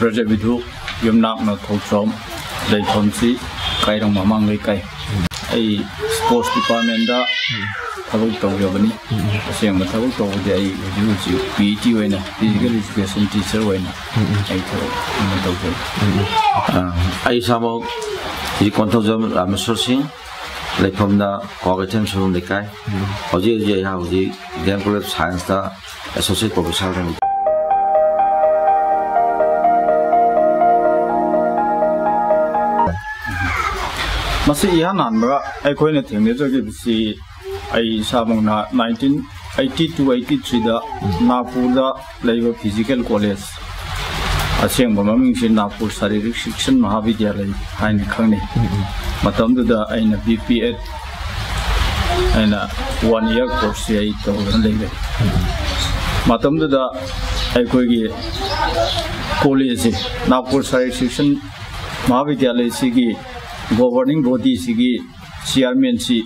Brajavidu Yumnak no Tokrom Laitomsi Kairong Mamang Lekai a sports department da Tabuk Togabani Sam Tabuk Togai PT when physical education teacher when I Samo the Contojam Ramasourcing like from the Cogatem Shun Lekai Oji how the Dental Science Associate Professor. Masi ihan anbara ay koy na tingin sa kibisi ay sabong na 1982-83 da Nagpur da Labor Physical College asyang mamaming si Nagpur Saririk Shikshan Mahavidyalay ay nakang ni matam da ay na BPEd ay na 1 year course ay ito lay matam da ay koy gi college Nagpur Saririk Shikshan Mahavidyalay sige governing body sigi chairman si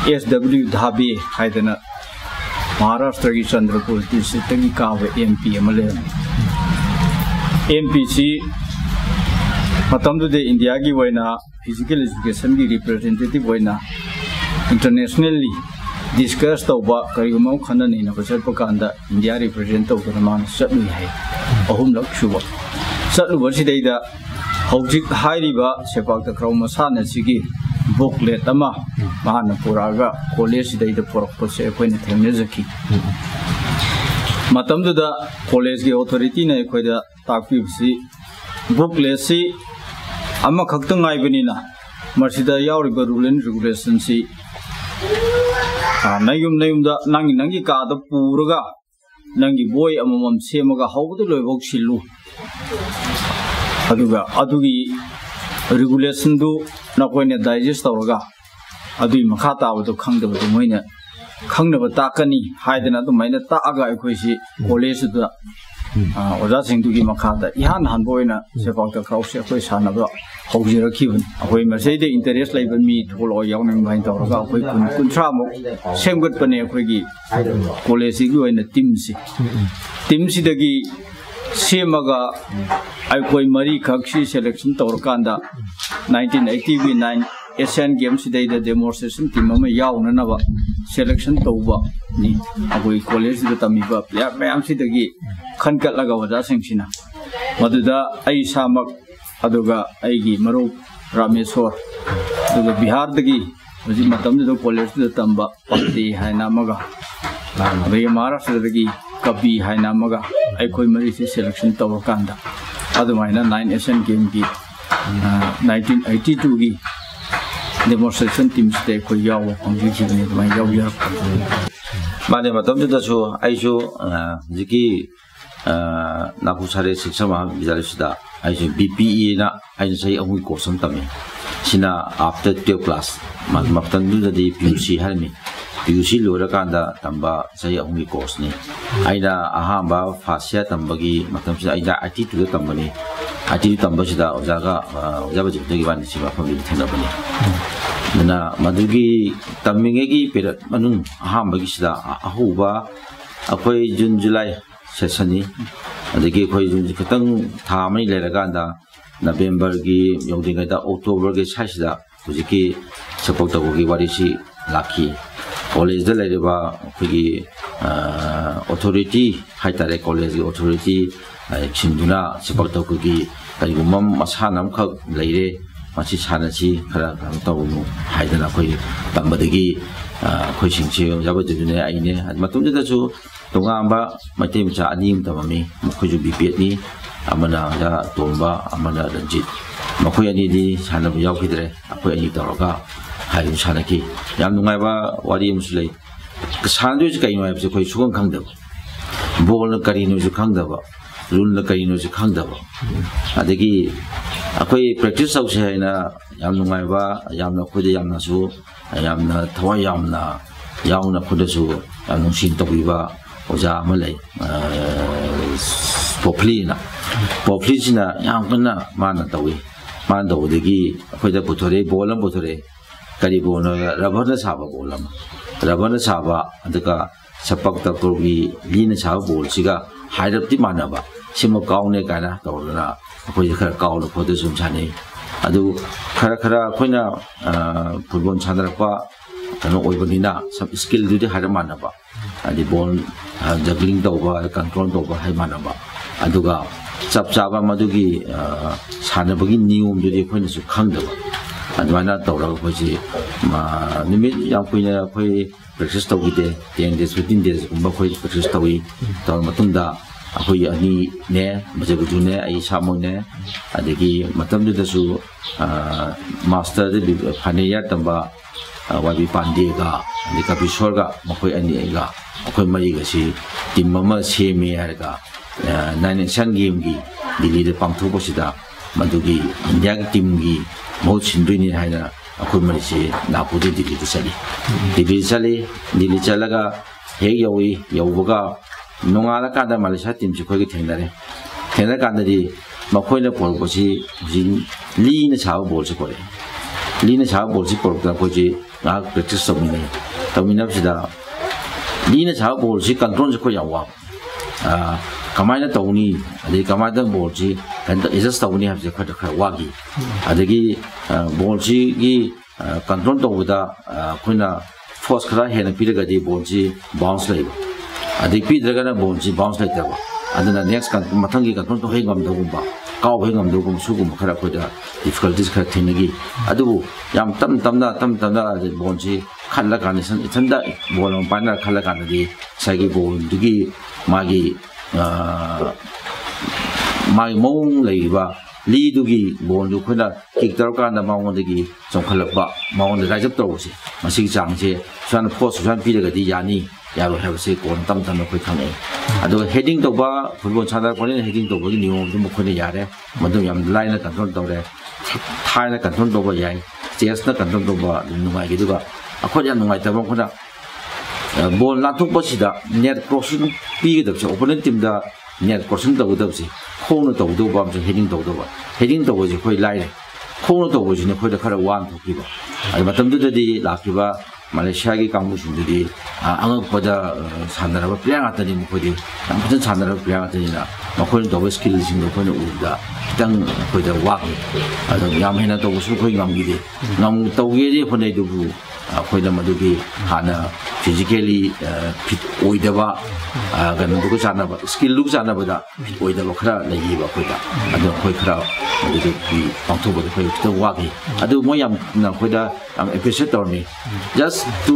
SW Dhabi haidana Maharashtra ki Chandrapur district ki kawe MP amale MPC matamdu de India ki waina physical education ki representative waina internationally discuss tawba karigumau khana ni na basar pakanda India represent tawba man satlu hai ahum lak shuba satlu barsi deida Hojik Hairiba Sepak the Chromosan Sigi booklet Ama Mahana Puraga College Day the Porpose when Temezaki Matam to the college authority na Equada Takipsi booklet si Ama Kaktung Ivanina Marsida Yauriba Rulen Regulation si Nayum Nayum the Nangi Nangi Ka the Puraga Nangi boy among Semaga how the Loy Shilu. Adugi regulation do not when a digest or Adu Makata with the Kanga with the winner. Kanga Takani, hiding at the minor Taga equation, college the or that thing to give Makata. Yan Hanboina, Sepak the Cross, Equation of Hosier Kivan. When Mercedes interest like me to all young and mind or Kuntramo, same good Panequigi, college in the Timsi. Timsi the Gi. Semaga Aikoi Marie Kakshi selection Torkanda 1989 Asian Games Day the demonstration team Yaunava selection Toba ni Agui College the Tamiba Yamsi the Gi Kankalaga Singshina Maduda Aisamak Aduga Aigi Maru Ramesor the Bihar the Gi was in Matam the College the Tamba Pati Hainamaga the Maharashtra the Gi Kabi Hainamaga Aikoi Marisi selection Tawakanda. Otherwise, 9 Asian Game 1982 gi demonstration teams they could yaw on the my yaw. Madam, I show Ziki Napusare Sixama Vizarista. I say BPE na I say a week or something. Sina after 12 class. Matan do the PUC had me. PUC Lurakanda Tamba say a week course ni. Aida Ahamba Fasia Tambagi Matamsi Aida Ati to the company. Ati Tambasida Ozaga Zabaji Givan Siva from the Tenabani. Nana Madugi Tamingegi Peter Manun Ahambagista Ahuba Akway June July Sesani. The gay poison Katang Tami Leraganda November Gi Yodingada October Gi Sashida Kuziki Sapotagogi Warishi Lucky. College the Leva Pigi authority Haitare College authority Chinduna Sapotagogi Kaligumam Masanam Kak Lady Masis Hanachi Karantamu Haidanakoi Tambadegi Koshinchi Jabadune Aine and Matunda Tongamba Matemcha Anim Tamami Mukuju Bipietni Amana Tomba Amana Ranjit Makoyani di Sanab Yakidre Akoyani Toroga Hayu Sanaki Yamungaba Wadi Musley Sandwich Kaino Koi Sugan Kangdab Bol Karino Kangdaba Run Karino Kangdaba Adegi Akoi practice of Shana Yamungaba Yamna Kudi Yamnasu Yamna Tawayamna Yauna Kudasu Yamushin Tobiba Oja Malay Poplina Poplina Yamana Mana Tawi Mando the Gi Koda Putore Bolam Putore Karibona Rabana Saba Bolam Rabana Saba and the Sapak Takogi Lina Saba Bol Siga Hide up the Manaba सिम काउने काना तौरना अखोई खरा cowl photo सुम छाने अदु खरा खरा अखोइना फुटबॉल सानरपा कनो ओइबनिना सब स्किल दुदि हार मानबा अदि बॉल जगलिंग तौबा कंट्रोल तौबा हाय मानबा अदुगा चप चाबा मदुगी सानबगी नियम दुदि अखोइना सु खंगदबा अदुमाना तौरगा अखोइसि निमित याम कुइना अखोइ प्रेक्टिस तौगिदे 10 days 15 days गुम्बा अखोइ प्रेक्टिस तौई तौर मतुंगदा अखोइ अनि ने मजबुजु ने आई सामो ने अदगी मतमदुदसु मास्टर दे फाने या तंबा वाबी पांडे गा अदि किशोर गा मखोइ अनि गा अखोइ मरी गसी टीम ममा सेमे हारगा 9 एशियन गेम गी दिल्ली दे पांथोबसिदा मदुगी इंडिया की टीम गी बहुत सिंदुनी हाइना अखोइ मरी से नापुदे दिल्ली दिल्ली चलगा हे यौई यौबगा नोंगाला कादा मालेशिया टीम से खोइ थेंगदारे थेंगदा कांददी मखोइना पोरबोसी लीना छाव बॉल से पोरे लीना छाव बॉल से पोरदा खोजि ना प्रैक्टिस तमिनाबसिदा लीना छाव बॉल से कंट्रोल से खोइ यावा कमाइना तौनी अदि कमाइदा बॉल से कंट एडजस्ट तौनी हबसे खर वागी अदगी बॉल से की कंट्रोल तौबदा खोइना फोर्स खरा हेना पिरगदी बॉल से बाउंस लेबा अदि पिद्रगना बॉल से बाउंस लेतबा अदना नेक्स्ट मथंगी कंट्रोल तो हेंगम दगुंबा काव हेंगम दगुम सुगुम खरा खोदा डिफिकल्टीज खरा थेनगी अदु याम तमना बॉल से खल्ला कानेसन इथंदा बॉल पाना खल्ला कानदी सागी बॉल दुगी मागी मौंग लेबा लीदुगी बॉल दु खोना किक तरकाना माउंदगी चोंखलबा माउंद राइजअप तौसे मसिग चांगसे सान फोर्स सान पिरगदी यानी यारो हैबसे कोन तम खोइ खंगे अदो हेडिंग तौबा फुटबॉल सादा कोने हेडिंग तौबगी नियम दु मखोने यारे मदु याम लाइन कंट्रोल तौरे थाइना कंट्रोल तौबा याय चेसना कंट्रोल तौबा नुमाइगी दुगा अखोज याम नुमाइ तबा खोना बॉल लाथोपसिदा नेट क्रॉसिंग पीगदबसे ओपोनेंट टीम दा नेट क्रॉसिंग तौगदबसे खोनो तौदोबा अमसे हेडिंग तौबजे खोइ लाइरे खोनो तौबजिने खोइदा खरा वान थोकिबा अदि मतमदुदि लाखिबा मालेशिया की कांगुसिंदुदि अंगपदा सानरबा प्लेयर आतनि मखोदि फजन सानरबा प्लेयर आतनिना मखोइन तौबा स्किल सिंग खोइना उदा खितंग खोइदा वागि अदो याम हेना तौबसु खोइ ngamgide ngam तौगेदि होनैदुबु खोइदा मदुगी हाना फिजिकली फिट ओइदबा गनदुगु जानबा स्किल लुक जानबदा फिट ओइदबा खरा लैगिबा खोइदा अदो खोइ खरा मदुगी पांथोबदा खोइ खितंग वागि अदो मोय याम ना खोइदा am appreciate तौरनि just to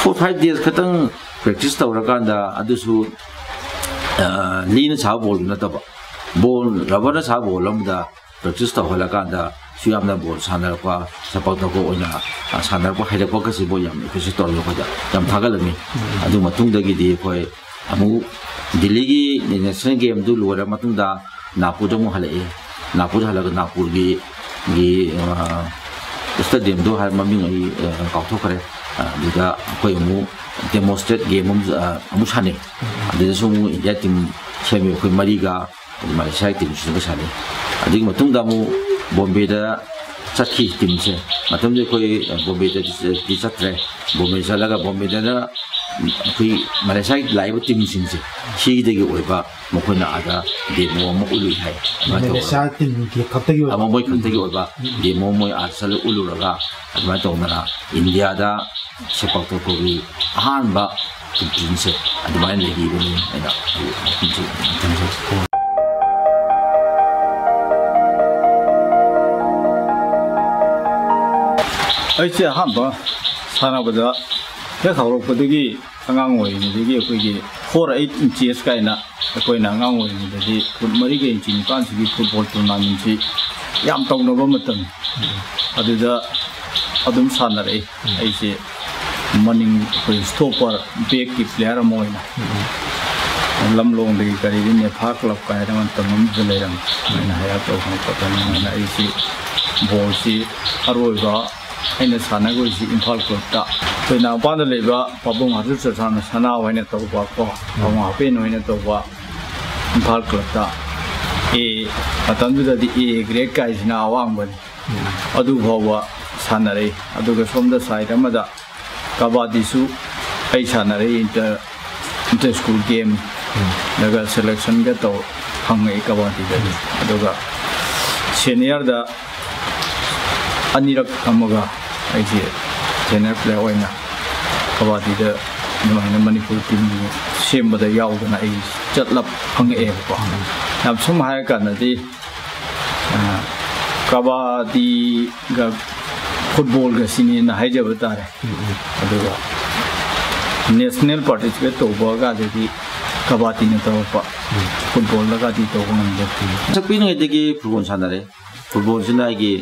4-5 days खतंग प्रैक्टिस तौरकांदा अदुसु लीना छाव बॉल नतबा बॉल रबर छाव बॉल अमदा प्रैक्टिस तौहलकांदा सुयामना बॉल सानरपा सपक्तको ओइना सानरपा हैरपा कसे बो याम एप्रिशिएट तौरलो खदा याम थागलमी अदु मतुंगदगिदि खोइ अमु दिल्लीगी नेशनल गेम दु लोरा मतुंगदा नागपुर मु हले नागपुर हलगा नागपुर गी स्टेडियम दो हर ममिंग आई काउथोखरे दुदा कोइ मु डेमोस्ट्रेट गेम अमु साने अदुसु मु इंडिया टीम सेमी कोइ मरिगा मालेशिया टीम सुगा साने अदि मतुंगदा मु बॉम्बे दा चखी टीम से मतुंगदे कोइ बॉम्बे दा चत्रे बॉम्बे चलगा बॉम्बे दा कोइ मालेशिया लाइव टीम सिंसे सिदगी ओइबा मखोना आदा डेमो म उलु हाय मालेशिया टीम की खतगी अम मोय खतगी ओइबा डेमो मोय आर्सल उलुरगा अदमा तौना इंडिया दा सेपक्तो कोबी अहानबा टीम से अदमा लेगिबनी एना ऐसे हाबा सानाबदा हे खावरपदगी अंगांग ओइनिदगी अखोइगी 4-8 inches काइना अखोइना अंगांग ओइनिदगी फुट मरी गे इंची निपान सिगी फुटबॉल टूर्नामेंट सी याम तौनबा मतम अदुदा अदुम सानरे ऐसे मनिंग कोइ स्टॉपर बैक की प्लेयर मोइना लमलोंग दगी करीबी नेफा क्लब काइना मतम जलेरम मैना हाया तो पतन ऐसे बॉल सी अरोइबा अने सानगोसी इम्फाल क्लबता कोइना पाद लेबा पाबुंग हाजु चसाना सना होइने तौबा को पाबुंग हापेन होइने तौबा इम्फाल क्लबता ए मतंदुदि ए ग्रेड काइजना अवांगबन अदु भवा सानरे अदुगा सोमदा साइड अमदा कबादीसु ऐ सानरे इंटर स्कूल गेम लगा सिलेक्शन गा तो ꯐꯪꯉꯛꯏ ꯀꯕꯥꯗꯤꯗꯗꯤ ꯑꯗꯨꯒ ꯁꯦꯅꯤꯌꯔꯗ ꯑꯅꯤꯔꯛ ꯑꯃꯒ ꯑꯩꯁꯦ ꯁꯦꯅꯤꯌꯔ ꯄ꯭ꯂꯦꯌꯔ ꯑꯣꯏꯅ ꯀꯕꯥꯗꯤꯗ ꯑꯗꯨꯃꯥꯏꯅ ꯃꯅꯤꯄꯨꯔ ꯇꯤꯝ ꯁꯦꯝꯕꯗ ꯌꯥꯎꯗꯅ ꯑꯩ ꯆꯠꯂꯞ ꯐꯪꯉꯛꯑꯦꯕꯀꯣ ꯌꯥꯝ ꯁꯨꯝ ꯍꯥꯏꯔꯀꯥꯟꯗꯗꯤ ꯀꯕꯥꯗꯤꯒ ꯐꯨꯠꯕꯣꯜꯒ ꯁꯤꯅꯦꯅ ꯍꯥꯏꯖꯕ ꯇꯥꯔꯦ ꯑꯗꯨꯒ ꯅꯦꯁꯅꯦꯜ ꯄꯥꯔꯇꯤꯁꯤꯄꯦꯠ ꯇꯧꯕꯒꯗꯤ ꯀꯕꯥꯗꯤꯅ ꯇꯧꯔꯛꯄ ꯐꯨꯠꯕꯣꯜꯗꯒꯗꯤ ꯇꯧꯕ ꯉꯝꯗꯦ ꯁꯛꯄꯤꯅꯉꯩꯗꯒꯤ ꯐꯨꯠꯕꯣꯜ ꯁꯥꯟꯅꯔꯦ ꯐꯨꯠꯕꯣꯜꯁꯤꯅ ꯑꯩꯒꯤ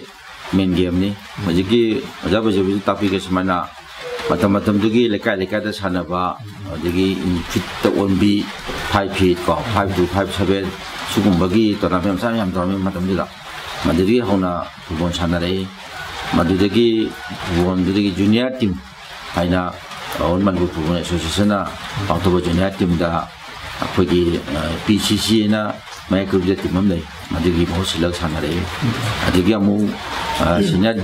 ꯃꯦꯟ ꯒꯦꯝꯅꯤ ꯍꯧꯖꯤꯛꯀꯤ ꯑꯣꯖꯥ ꯕꯖꯦꯕꯨꯁꯨ ꯇꯥꯛꯄꯤꯒꯦ ꯁꯨꯃꯥꯏꯅ ꯃꯇꯝꯗꯨꯒꯤ ꯂꯩꯀꯥꯏ ꯂꯩꯀꯥꯏꯗ ꯁꯥꯟꯅꯕ ꯑꯗꯒꯤ ꯐꯤꯠꯇ ꯑꯣꯟꯕꯤ 5 feet ꯀꯣ 5 to 5-7 ꯁꯤꯒꯨꯝꯕꯒꯤ ꯇꯣꯔꯅꯥꯃꯦꯟ ꯃꯆꯥ ꯌꯥꯝ ꯇꯧꯔꯝꯃꯤ ꯃꯇꯝꯗꯨꯗ ꯃꯗꯨꯗꯒꯤ ꯍꯧꯅ ꯐꯨꯠꯕꯣꯜ ꯁꯥꯟꯅꯔꯛꯏ ꯃꯗꯨꯗꯒꯤ ꯐꯨꯠꯕꯣꯜꯗꯨꯗꯒꯤ ꯖꯨꯅꯤꯌꯔ ꯇꯤꯝ ꯍꯥꯏꯅ ꯑꯣꯜ ꯃꯅꯤꯄꯨꯔ ꯐꯨꯠꯕꯣꯜ ꯑꯦꯁꯣꯁꯤꯌꯦꯁꯟꯅ ꯄꯥꯡꯊꯣꯛꯄ ꯖꯨꯅꯤꯌꯔ ꯇꯤꯝꯗ ꯑꯩꯈꯣꯏꯒꯤ PCC ꯅ ꯃꯌꯥꯏꯀꯨꯞꯇ ꯇꯤꯝ ꯑꯃ ꯂꯩ ꯃꯗꯨꯒꯤ ꯃꯍꯨꯠ ꯁꯤꯜꯂꯒ ꯁꯥꯟꯅꯔꯛꯏ ꯑꯗꯒꯤ ꯑꯃꯨꯛ ꯁꯤꯅꯤꯌꯔ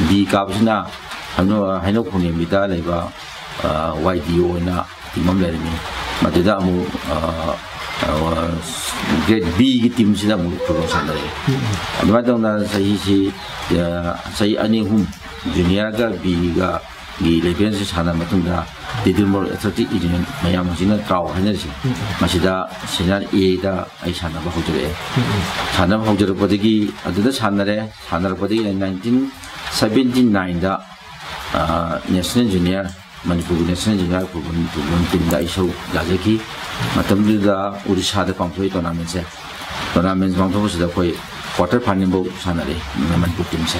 B ꯀꯥꯕꯁꯤꯅ ꯍꯩꯅꯧ ꯈꯣꯡꯅꯦꯝꯕꯤꯗ ꯂꯩꯕ YDO ꯑꯣꯏꯅ ꯇꯤꯝ ꯑꯃ ꯂꯩꯔꯝꯃꯤ ꯃꯗꯨꯗ ꯑꯃꯨꯛ ꯒ꯭ꯔꯦꯗ Bꯒꯤ ꯇꯤꯝꯁꯤꯗ ꯑꯃꯨꯛ ꯐꯨꯠꯕꯣꯜ ꯁꯥꯟꯅꯔꯛꯏ ꯑꯗꯨꯃꯥꯏꯅ ꯇꯧꯅ ꯆꯍꯤ 2-3 ꯖꯨꯅꯤꯌꯔꯒ Bꯒ ꯂꯦꯚꯦꯜꯁꯤ ꯁꯥꯟꯅ ꯃꯇꯨꯡꯗ ꯗꯤꯗꯤꯃꯣꯔ ꯑꯦꯊꯂꯦꯇꯤꯛ ꯌꯨꯅꯤꯌꯟ ꯃꯌꯥꯝ ꯍꯧꯖꯤꯛꯅ ꯇ꯭ꯔꯥꯎ ꯍꯥꯏꯅꯔꯤꯁꯤ ꯃꯁꯤꯗ ꯁꯤꯅꯤꯌꯔ Aꯗ ꯑꯩ ꯁꯥꯟꯅꯕ ꯍꯧꯖꯔꯛꯑꯦ ꯁꯥꯟꯅꯕ ꯍꯧꯖꯔꯛꯄꯗꯒꯤ ꯑꯗꯨꯗ ꯁꯥꯟꯅꯔꯛꯄꯗꯒꯤ 1979ꯗ ꯅꯦꯁꯅꯦꯜ ꯖꯨꯅꯤꯌꯔ ꯃꯅꯤꯄꯨꯔꯒꯤ ꯅꯦꯁꯅꯦꯜ ꯖꯨꯅꯤꯌꯔ ꯐꯨꯠꯕꯣꯜ ꯇꯤꯝꯗ ꯑꯩ ꯁꯔꯨꯛ ꯌꯥꯖꯈꯤ ꯃꯇꯝꯗꯨꯗ ꯎꯔꯤꯁꯥꯗ ꯄꯥꯡꯊꯣꯛꯏ ꯇꯣꯔꯅꯥꯃꯦꯟꯁꯦ ꯇꯣꯔꯅꯥꯃꯦꯟ ꯄꯥꯡꯊꯣꯛꯄꯁꯤꯗ ꯑꯩꯈꯣꯏ ꯀ꯭ꯋꯥꯔꯇꯔ ꯐꯥꯏꯅꯦꯜꯐꯥꯎ ꯁꯥꯟꯅꯔꯦ ꯃꯅꯤꯄꯨꯔ ꯇꯤꯝꯁꯦ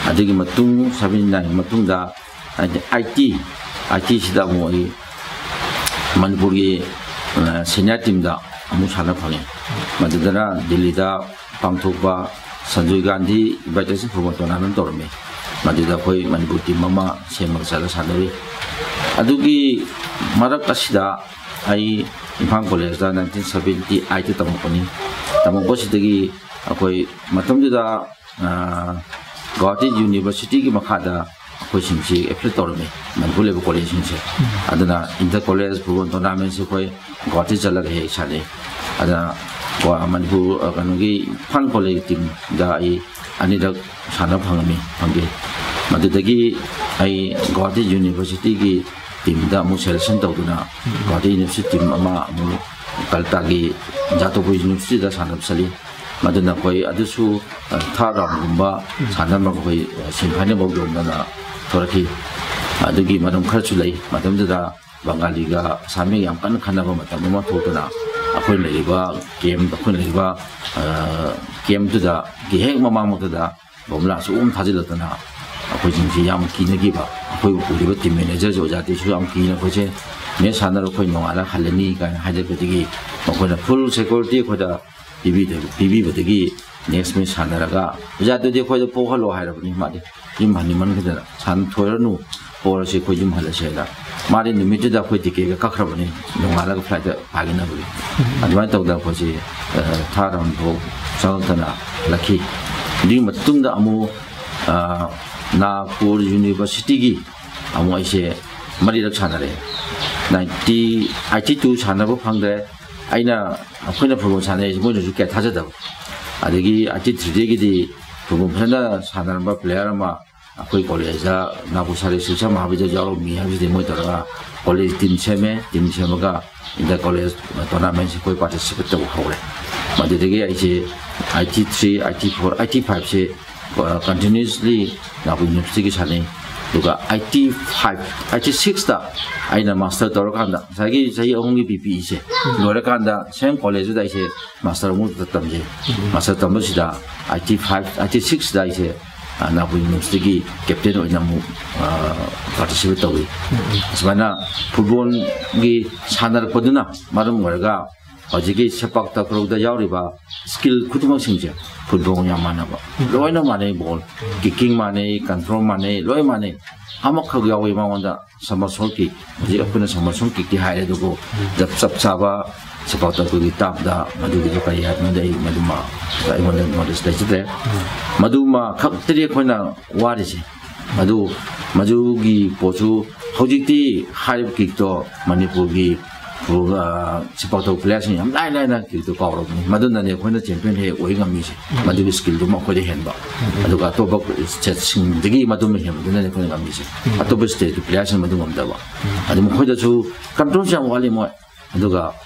ꯑꯗꯨꯒꯤ ꯃꯇꯨꯡ 79 ꯃꯇꯨꯡꯗ ITꯁꯤꯗ ꯑꯃꯨꯛ ꯑꯩ ꯃꯅꯤꯄꯨꯔꯒꯤ ꯁꯦꯅꯤꯌꯔ ꯇꯤꯝꯗ ꯑꯃꯨꯛ ꯁꯥꯟꯅ ꯐꯪꯉꯦ ꯃꯗꯨꯗꯅ ꯗꯤꯜꯂꯤꯗ ꯄꯥꯡꯊꯣꯛꯄ Sanjoy Gandhi invitation football tournament ꯇꯧꯔꯝꯃꯤ ꯃꯗꯨꯗ ꯑꯩꯈꯣꯏ ꯃꯅꯤꯄꯨꯔ ꯇꯤꯝ ꯑꯃ ꯁꯦꯝꯃꯒ ꯆꯠꯂ ꯁꯥꯟꯅꯔꯤ ꯑꯗꯨꯒꯤ ꯃꯔꯛ ꯑꯁꯤꯗ ꯑꯩ ꯏꯝꯐꯥꯜ ꯀꯣꯂꯦꯖꯇ 1978ꯗ ꯇꯝꯃꯛꯄꯅꯤ ꯇꯝꯃꯛꯄꯁꯤꯗꯒꯤ ꯑꯩꯈꯣꯏ ꯃꯇꯝꯗꯨꯗ ꯒꯨꯋꯥꯍꯥꯇꯤ ꯌꯨꯅꯤꯚꯔꯁꯤꯇꯤꯒꯤ ꯃꯈꯥꯗ ꯑꯩꯈꯣꯏꯁꯤꯡꯁꯤ ꯑꯦꯄ꯭ꯂꯥꯏ ꯇꯧꯔꯝꯃꯤ ꯃꯅꯤꯄꯨꯔ ꯂꯩꯕ ꯀꯣꯂꯦꯖꯁꯤꯡꯁꯦ ꯑꯗꯨꯅ ꯏꯟꯇꯔ ꯀꯣꯂꯦꯖ ꯐꯨꯠꯕꯣꯜ ꯇꯣꯔꯅꯥꯃꯦꯟꯁꯦ ꯑꯩꯈꯣꯏ ꯒꯨꯋꯥꯍꯥꯇꯤ ꯆꯠꯂꯒ ꯍꯦꯛ ꯁꯥꯟꯅꯩ ꯑꯗꯨꯅ ꯃꯅꯤꯄꯨꯔ ꯀꯩꯅꯣꯒꯤ ꯏꯝꯐꯥꯜ ꯀꯣꯂꯦꯖ ꯇꯤꯝꯗ ꯑꯩ ꯑꯅꯤꯔꯛ ꯁꯥꯟꯅꯕ ꯐꯪꯉꯦ ꯃꯗꯨꯗꯒꯤ ꯑꯩ ꯒꯨꯋꯥꯍꯥꯇꯤ ꯌꯨꯅꯤꯚꯔꯁꯤꯇꯤꯒꯤ ꯇꯤꯝꯗ ꯑꯃꯨꯛ ꯁꯦꯂꯦꯛꯁꯟ ꯇꯧꯗꯨꯅ ꯒꯨꯋꯥꯍꯥꯇꯤ ꯌꯨꯅꯤꯚꯔꯁꯤꯇꯤ ꯇꯤꯝ ꯑꯃ ꯑꯃꯨꯛ ꯀꯜꯀꯇꯥꯒꯤ ꯖꯥꯇꯣꯄꯨꯔ ꯌꯨꯅꯤꯚꯔꯁꯤꯇꯤꯗ ꯁꯥꯟꯅꯕ ꯆꯠꯂꯤ ꯃꯗꯨꯅ ꯑꯩꯈꯣꯏ ꯑꯗꯨꯁꯨ ꯊꯥꯔꯠ ꯔꯥꯎꯟꯒꯨꯝꯕ ꯁꯥꯟꯅꯕ ꯑꯩꯈꯣꯏ ꯁꯦꯃꯤꯐꯥꯏꯅꯦꯜꯐꯥꯎ ꯌꯧꯗꯅ ꯊꯣꯔꯛꯈꯤ ꯑꯗꯨꯒꯤ ꯃꯔꯝ ꯈꯔꯁꯨ ꯂꯩ ꯃꯇꯝꯗꯨꯗ ꯕꯪꯒꯥꯂꯤꯒ ꯑꯁꯥꯃꯤꯒ ꯌꯥꯝ ꯀꯟꯅ ꯈꯟꯅꯕ ꯃꯇꯝ ꯑꯃ ꯊꯣꯛꯇꯨꯅ ꯑꯩꯈꯣꯏꯅ ꯂꯩꯔꯤꯕ ꯀꯦꯝꯞꯇꯨꯗ ꯍꯦꯛ ꯃꯃꯥꯡꯃꯛꯇꯗ ꯕꯣꯝꯕ꯭ꯂꯥ ꯁꯨꯝ ꯊꯥꯖꯤꯜꯂꯛꯇꯅ ꯑꯩꯈꯣꯏꯁꯤꯡꯁꯤ ꯌꯥꯝ ꯀꯤꯅꯈꯤꯕ ꯑꯩꯈꯣꯏ ꯎꯔꯤꯕ ꯇꯤꯝ ꯃꯦꯅꯦꯖꯔꯁꯨ ꯑꯣꯖꯥꯇꯤꯁꯨ ꯌꯥꯝ ꯀꯤꯅ ꯑꯩꯈꯣꯏꯁꯦ ꯃꯦꯠꯆ ꯁꯥꯟꯅꯔ ꯑꯩꯈꯣꯏ ꯅꯣꯡꯉꯥꯜꯂ ꯍꯜꯂꯅꯤ ꯀꯥꯏꯅ ꯍꯥꯏꯖꯕꯗꯒꯤ ꯃꯈꯣꯏꯅ ꯐꯨꯜ ꯁꯦꯀ꯭ꯌꯨꯔꯤꯇꯤ ꯑꯩꯈꯣꯏꯗ ꯄꯤꯕꯤꯕꯗꯒꯤ ꯅꯦꯛꯁ ꯃꯦꯠꯆ ꯁꯥꯟꯅꯔꯒ ꯑꯣꯖꯥꯗꯨꯗꯤ ꯑꯩꯈꯣꯏꯗ ꯄꯣꯛꯍꯜꯂꯣ ꯍꯥꯏꯔꯕꯅꯤ ꯃꯥꯗꯤ ꯌꯨꯝ ꯍꯟꯅꯤꯡꯃꯟꯈꯤꯗꯅ ꯊꯣꯏꯔꯅꯨ ꯄꯣꯔꯁꯤ ꯑꯩꯈꯣꯏ ꯌꯨꯝ ꯍꯜꯂꯁꯦꯅ ꯃꯥꯗꯤ ꯅꯨꯃꯤꯠꯇꯨꯗ ꯑꯩꯈꯣꯏ ꯇꯤꯀꯦꯠꯀ ꯀꯛꯈ꯭ꯔꯕꯅꯤ ꯅꯣꯡꯉꯥꯜꯂꯒ ꯐ꯭ꯂꯥꯏꯠꯇ ꯄꯥꯏꯒꯅꯕꯒꯤ ꯑꯗꯨꯃꯥꯏꯅ ꯇꯧꯗꯅ ꯑꯩꯈꯣꯏꯁꯤ ꯊꯥꯔꯠ ꯔꯥꯎꯟꯐꯥꯎ ꯆꯪꯉꯛꯇꯅ ꯍꯜꯂꯛꯈꯤ ꯑꯗꯨꯒꯤ ꯃꯇꯨꯡꯗ ꯑꯃꯨꯛ ꯅꯥꯒꯄꯨꯔ ꯌꯨꯅꯤꯚꯔꯁꯤꯇꯤꯒꯤ ꯑꯃꯨꯛ ꯑꯩꯁꯦ 3ꯔꯛ ꯁꯥꯟꯅꯔꯦ 1982 ꯁꯥꯟꯅꯕ ꯐꯪꯗ꯭ರೆ ꯑꯩꯈꯣꯏꯅ ꯐꯨꯠꯕꯣꯜ ꯁꯥꯟꯅꯩꯁꯦ ꯃꯣꯏꯅꯁꯨ ꯀꯌꯥ ꯊꯥꯖꯗꯕ ꯑꯗꯒꯤ 83ꯗꯒꯤꯗꯤ ꯐꯨꯠꯕꯣꯜ ꯐꯖꯅ ꯁꯥꯟꯅꯔꯝꯕ ꯄ꯭ꯂꯦꯌꯔ ꯑꯃ ꯑꯩꯈꯣꯏ ꯀꯣꯂꯦꯖꯇ ꯅꯥꯒꯄꯨꯔ ꯁꯥꯔꯤ ꯁꯤꯛꯁꯥ ꯃꯍꯥꯕꯤꯗ꯭ꯌꯥꯂꯌꯗ ꯌꯥꯎꯔꯝꯃꯤ ꯍꯥꯏꯕꯁꯤꯗꯤ ꯃꯣꯏ ꯇꯧꯔꯒ ꯀꯣꯂꯦꯖ ꯇꯤꯝ ꯁꯦꯝꯃꯒ ꯏꯟꯇꯔ ꯀꯣꯂꯦꯖ ꯇꯣꯔꯅꯥꯃꯦꯟꯁꯦ ꯑꯩꯈꯣꯏ ꯄꯥꯔꯇꯤꯁꯤꯄꯦꯠ ꯇꯧꯕ ꯍꯧꯔꯦꯃꯗꯨꯗꯒꯤ ꯑꯩꯁꯦ 83, 84, 85ꯁꯦ ꯀꯟꯇꯤꯅ꯭ꯌꯨꯁꯂꯤ ꯅꯥꯒꯄꯨꯔ ꯌꯨꯅꯤꯚꯔꯁꯤꯇꯤꯒꯤ ꯁꯥꯟꯅꯩ ꯑꯗꯨꯒ 86ꯗ ꯑꯩꯅ ꯃꯥꯁꯇꯔ ꯇꯧꯔꯀꯥꯟꯗ ꯉꯁꯥꯏꯒꯤ ꯆꯍꯤ 3ꯒꯤ BPEꯁꯦ ꯂꯣꯏꯔꯀꯥꯟꯗ ꯁꯦꯝ ꯀꯣꯂꯦꯖꯇꯨꯗ ꯑꯩꯁꯦ ꯃꯥꯁꯇꯔ ꯑꯃꯨꯛ ꯇꯝꯖꯩ ꯃꯥꯁꯇꯔ ꯇꯝꯕꯁꯤꯗ 86ꯗ ꯑꯩꯁꯦ ꯅꯥꯒꯄꯨꯔ ꯌꯨꯅꯤꯚꯔꯁꯤꯇꯤꯒꯤ ꯀꯦꯞꯇꯦꯟ ꯑꯣꯏꯅ ꯑꯃꯨꯛ ꯄꯥꯔꯇꯤꯁꯤꯄꯦꯠ ꯇꯧꯏ ꯑꯁꯨꯃꯥꯏꯅ ꯐꯨꯠꯕꯣꯜꯒꯤ ꯁꯥꯟꯅꯔꯛꯄꯗꯨꯅ ꯃꯔꯝ ꯑꯣꯏꯔꯒ ꯍꯧꯖꯤꯛꯀꯤ ꯁꯦꯄꯥꯛ ꯇꯀ꯭ꯔꯧꯗ ꯌꯥꯎꯔꯤꯕ ꯁ꯭ꯀꯤꯜ ꯈꯨꯗꯤꯡꯃꯛꯁꯤꯡꯁꯦ ꯐꯨꯠꯕꯣꯜ ꯌꯥꯝ ꯃꯥꯟꯅꯕ ꯂꯣꯏꯅ ꯃꯥꯟꯅꯩ ꯕꯣꯜ ꯀꯤꯛꯀꯤꯡ ꯃꯥꯟꯅꯩ ꯀꯟꯇ꯭ꯔꯣꯜ ꯃꯥꯟꯅꯩ ꯂꯣꯏ ꯃꯥꯟꯅꯩ ꯑꯃꯈꯛ ꯌꯥꯎꯏ ꯃꯉꯣꯟꯗ ꯁꯃꯔꯁꯣꯜ ꯀꯤꯛ ꯍꯧꯖꯤꯛ ꯑꯩꯈꯣꯏꯅ ꯁꯃꯔꯁꯣꯜ ꯀꯤꯛꯇꯤ ꯍꯥꯏꯔꯦ ꯑꯗꯨꯕꯨ ꯆꯞ ꯆꯥꯕ ꯁꯦꯄꯥꯛ ꯇꯀ꯭ꯔꯧꯒꯤ ꯇꯥꯞꯗ ꯃꯗꯨꯒꯤꯗꯨ ꯀꯔꯤ ꯍꯥꯏꯕꯅꯣꯗ ꯑꯩ ꯃꯗꯨꯃ ꯑꯩꯉꯣꯟꯗ ꯅꯣꯂꯦꯖ ꯂꯩꯖꯗ꯭ꯔꯦ ꯃꯗꯨꯃ ꯈꯛꯇꯅꯤ ꯑꯩꯈꯣꯏꯅ ꯋꯥꯔꯤꯁꯦ ꯃꯗꯨꯒꯤ ꯄꯣꯠꯁꯨ ꯍꯧꯖꯤꯛꯇꯤ ꯍꯥꯏꯔꯤꯕ ꯀꯤꯛꯇꯣ ꯃꯅꯤꯄꯨꯔꯒꯤ Sipato players yang lain gitu kau madu nanya kau na champion he woi ngami sih madu skill tu mak kau deh hendak adu kata bak sing degi madu meh madu nanya kau ngami sih atau beste tu players madu ngam dah ba adu mak kau dah tu control jam wali mo adu ka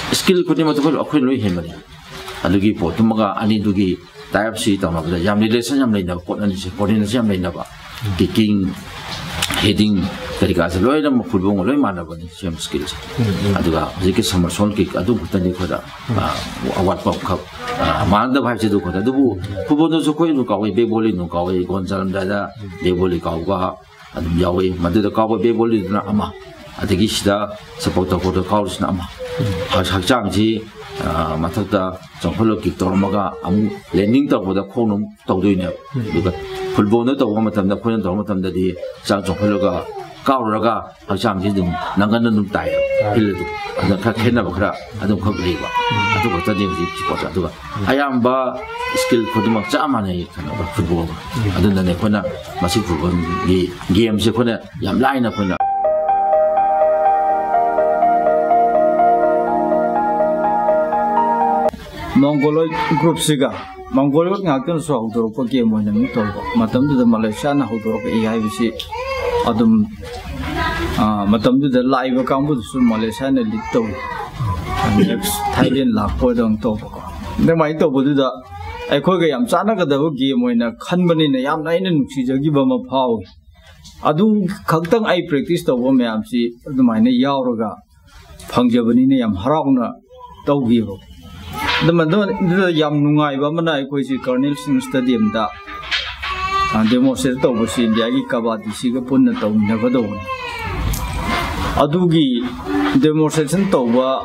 skill kau ni madu kau loi hen mani adu ki pot maga ani tu ki type si tahu nak jam ni lesson jam lain dah kau nani sih coordination jam lain dah ba kicking heading dari kasih loy dalam football loy mana bani siam skills. Aduga jika somersault kick adu kita ni kau awat pop kap mana dah bahasa tu kau dah tu football tu sukai nu kau baseball nu kau goncalan dah baseball kau gua adu jauh mana tu kau baseball tu nak ama adu kisah seperti kau tu kau tu nak ama hak jam je mata dah jangkau kick tu orang amu landing tu kau dah kau nom tahu tu ni juga football tu orang macam dah kau yang tahu macam dah di jangkau ka kau raga macam ni dong, nangan dong tay, pilih tu, ada kena berkera, ada kau beli ba, ada kau tadi mesti cepat tu ba. Ayam ba skill kau tu macam mana ni kena football, ada nane kau na masih football di game sih kau na, yang lain kau na. Mongoloid group siga, Mongoloid ngakan soal tu apa game mana ni tahu, macam tu dah Malaysia nak tu apa AI bisi. Adum macam tu dah live kamu tu Malaysia ni lihat next Thailand lah kau dong tahu kau. Tapi itu betul dah. Aku yang sana kada hoki moina kan bani ni yang lain ni nuksi jadi bama pau. Adu kadang I practice tahu macam si tu mana yau raga pangjabani ni yang harau na tahu gitu. Tapi tu yang nungai bama na aku si Colonel Singh Stadium dah. Demonstrate tahu bersih dia lagi kabadi sih ke pun tahu nak tahu. Adugi demonstration tahu bah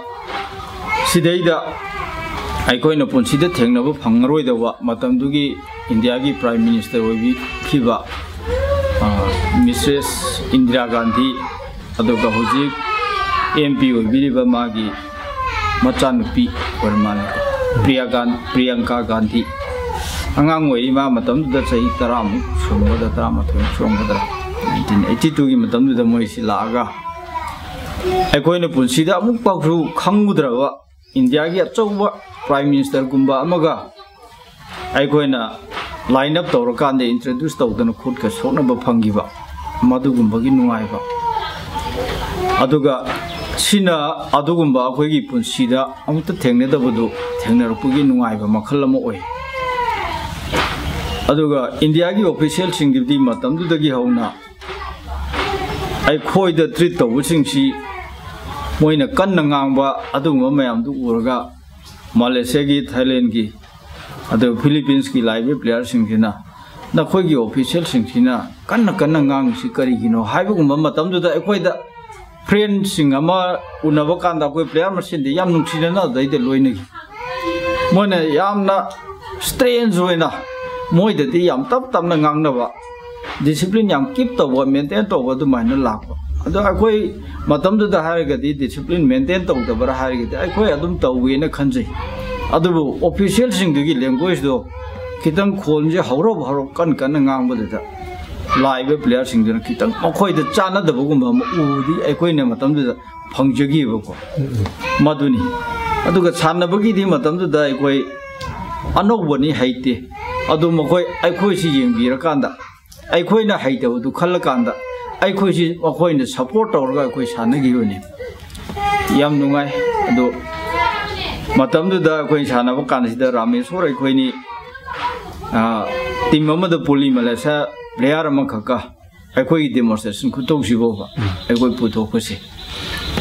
sidai dah. Aku ini pun sidai tengna bah pangaroi dah bah. Macam tu ki India ki Prime Minister wajib kiba Mrs. Indira Gandhi atau kahujik MP wajib bah magi macam pi bermana Priyanka Gandhi. Angang wei ma macam tu dah saya teram, semua dah teram atau semua dah. 1982 की मतलब तो मैं इसी लागा ऐको इन्हें पुंसी दा मुक पाकरू खंगुदरा वा इंडिया की अच्छा हुआ प्राइम मिनिस्टर कुंबा अमगा ऐको इन्हें लाइन अप तौर कांदे इंट्रोड्यूस तौर दन खुद का सोना बफंगी बा मधु कुंबा की नुआई बा अदुगा सिना अदु कुंबा कोई की पुंसी दा अमुत थेंगने दबदो थेंगने रुपुगी नुआई बा मखल लमो ओए अदुगा इंडिया की ऑफिशियल सिंगिदी मतलब तो दगी होना I coy the treat of wishing she when a Kanangamba, Aduma, Urga, Malesegi, Thailandgi, other Philippines live players in Kina. The Kogi official Singina, Kanakanang, Sikarino, Haibumama, Tam to the Equator, Friend Singama, Unavakanda, player machine, the Yam Nuxina, they did Luini. When a Yamna strange winner, Moy the Yam Tap Tamnanganga. Discipline yang keep to what maintain to what to mind lap. Although I quay Matam to the Harigati, discipline maintain to the Barahari, I quay Adum to win a country. Other officials in the language though, Kitan Kolja, Horo, Kanang with it. Live players in the Kitan, Okoy the Chana, the Bugum, Udi, Equina Matam to the Pangjagi, Maduni. Aduga Chana Bagi, Matam to the Equay. I know when he hate Adumakoi, I quay see in Girakanda. I quite a hate to Kalakanda. I quite a coin the support or I quite Hana given him. Yam Nungai, do Matam to the Queen Hanavakan, the Ramis or a queenie Timama the Puli Malasa, Leara Makaka. I quite demonstration Kutoshivova. I will put Okusi.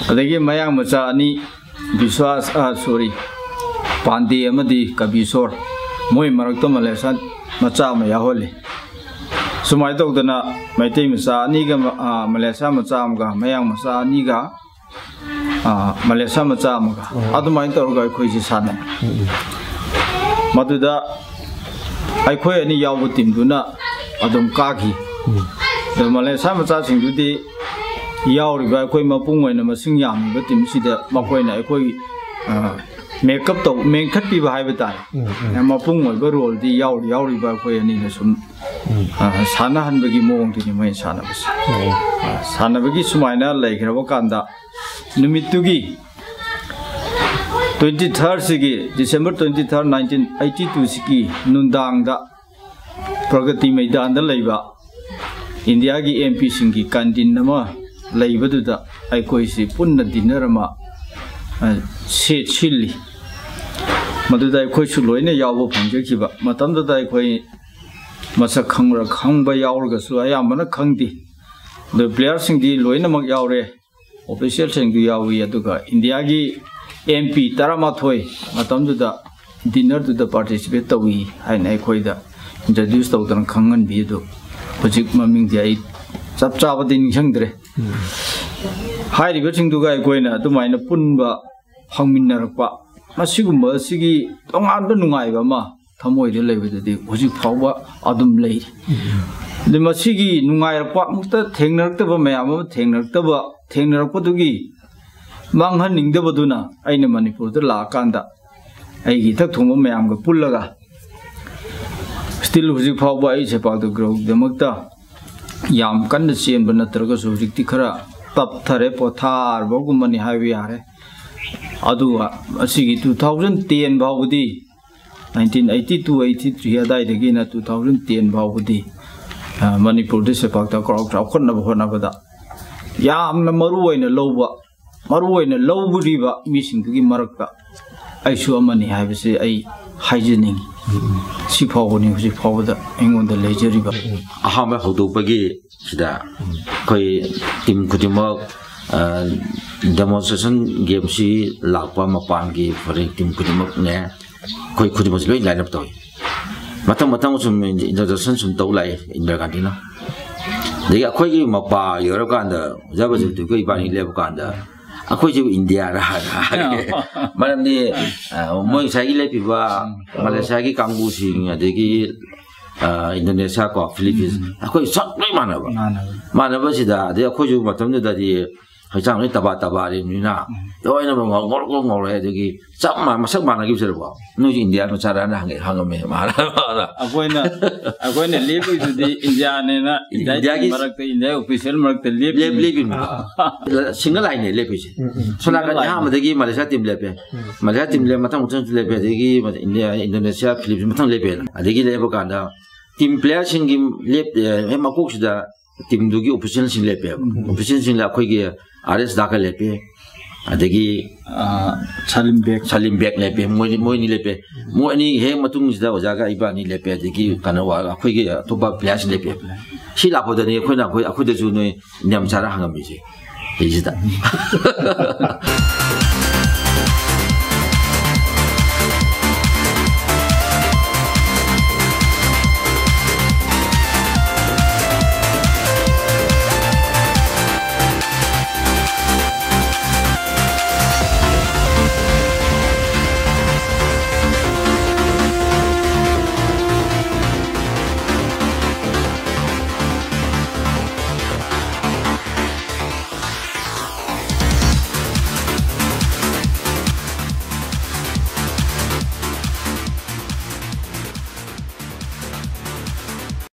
Again, my young Mazani, Biswas, sorry, Pandi Amadi, Kabisor, Moy Maraktomalasan, Machama Yaholi. So my dog my team is Niga Malaysia Machamga, Mayang Masa Niga Malaysia Machamga. Other my dog I quit his son. Matuda I quit any Yawu team do not Adam Kaki. The Malaysia Machin to the Yauri by Quay Mapung and Masing Yam, but him see the Maquena, I quit makeup तो मेंखत पीबा हाइबा तारे मपुंग ओइबा role दी याउरिबा अखोय अनि न सुम साना हनबगी मोंग दिनि मै सानाबस सानाबगी सुमाइना लैखरबा कांदा नुमितुगी 23rd सिगी December 23rd 1982 सिगी नुंदांगदा Pragati Maidan दा लैबा India की MP सिंगी canteen नमा लैबदुदा अखोयसि पुन्ना डिनर मा से छिल्ली मदुदा अखोयसु लोइना यावबो फंजखिबा मतमदुदा अखोय मसक खंगबा यावरगसु अयामना खंगदि द प्लेयर सिंगी लोइना मक यावरे ऑफिशियल सिंगी यावी अदुगा इंडिया की MP तरमाथोय मतमदुदा डिनर दुदा पार्टिसिपेट तवी हाइना अखोयदा इंट्रोड्यूस तौदन खंगन बिदु हजिक ममिंग दि चप चाबदि निंगद्रे हाइरिबा सिंगदुगा अखोयना अदुमाइना पुनबा फंगमिनरपा मसिगुम्बा सिगी तोंगानबा नुंगाइबा मा थमोइदे लेबदि हजिक फावबा अदुम लेरि दि मसिगी नुंगाइरपा मुक्ता थेंगनरतबा मयाम थेंगनरपदुगी मांगहन निंगदबदुना आइना मणिपुरदा लाकांदा आइगी थक थोंबा मयामगा पुल्लगा स्टिल हजिक फावबा आई सेपाकदो ग्रोदमक्ता याम कन्न चेनबा नत्रगसु हजिकति खरा तपथरे पोथारबगुमनि हाइबे यारे अदुगा असिगी 2010 भावबुदी 1982-83 अदाइदगिना 2010 भावबुदी मणिपुरदे सेपाकता क्रॉक ख्रौखनब होनबदा यामना मरुओइना लौबुरिबा मिसिंगदगी मरकता आइसु अमनि हाइबसे आई हाइजेनिंग सी फावबनि हजिक फावबदा एंगोंदा लेजरिबा अहामा हौदोपगी सिदा कोई टीम खुदिमक डेमोन्स्ट्रेशन गेम से लापा मपान की फॉरेन टीम खुदिमक ने कोई खुदिमक लोई लाइन अप तोय मतंग सुम इंट्रोडक्शन सुम तौ लाई इंडिया कांटिना देगी अखोय की मपा योर कांदा जब जब कोई पानी लेब कांदा अखोय जो इंडिया रहा मरमदि मोय सागी लेपिबा मलेशिया की कांगू सिंग देगी इंडोनेशिया को फिलीपींस अखोय सब लोई मानबा सिदा दे अखोय जो मतमदुदादी हजांग तबा तबारे मिना लोइना ngor देगी सब मसक मानगी बिसरबो नो इंडिया नो चाराना हंगमे मारा अखोयना लेबिदुदी इंडिया नेना इंडिया की मरकते इंडिया ऑफिशियल मरकते लेबिन सिंगल लाइन लेबिसे सोलाका यामदगी मलेशिया टीम लेबे मतंग लेबे देगी इंडिया इंडोनेशिया फिलीपींस मतंग लेबे अदगी लेबो कांदा टीम प्लेयर सिंगी लेब मकोक्सिदा टीम दुगी ऑफिशियल सिंग लेबे ऑफिशियल सिंग ला अखोयगी RS दाका लेबे अदगी सलीम बेग लेबे मोइनी लेबे मोइनी हे मतुंगसिदा ओजागा इबानी लेबे अदगी कनवा अखोयगी अतोबा प्लेयर्स लेबे सी लापोदनी अखोयना अखोयदसु नोय नेम चारा हंगमिजे इजिदा